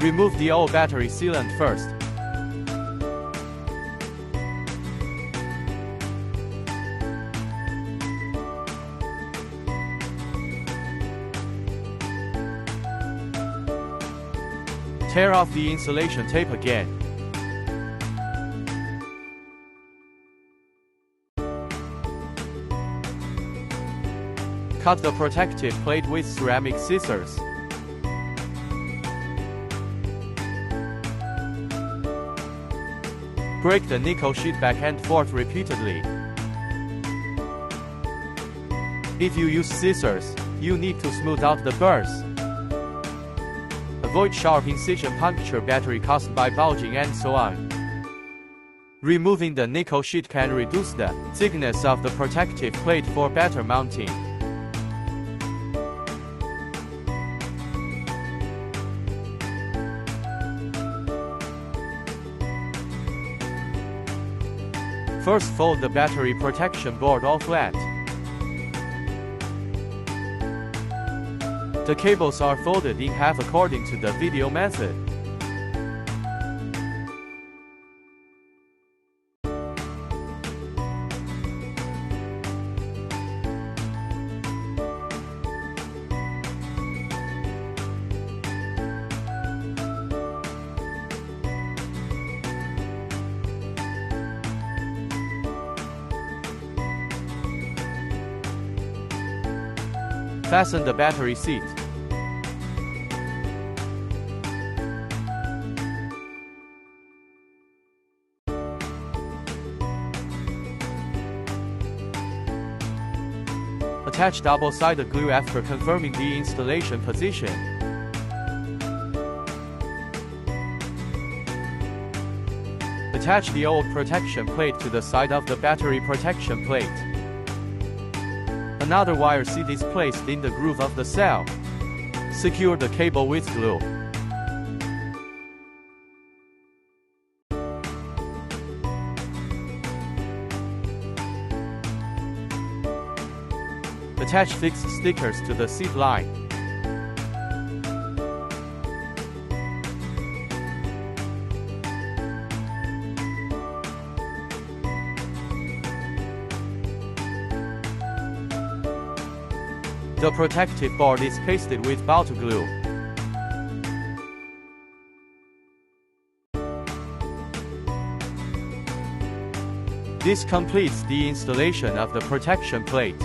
Remove the old battery sealant first. Tear off the insulation tape again. Cut the protective plate with ceramic scissors. Break the nickel sheet back and forth repeatedly. If you use scissors, you need to smooth out the burrs. Avoid sharp incision puncture battery caused by bulging and so on. Removing the nickel sheet can reduce the thickness of the protective plate for better mounting. First, fold the battery protection board all flat. The cables are folded in half according to the video method. Fasten the battery seat. Attach double-sided glue after confirming the installation position. Attach the old protection plate to the side of the battery protection plate. Another wire seat is placed in the groove of the cell. Secure the cable with glue. Attach fixed stickers to the seat line. The protective board is pasted with bottle glue. This completes the installation of the protection plate.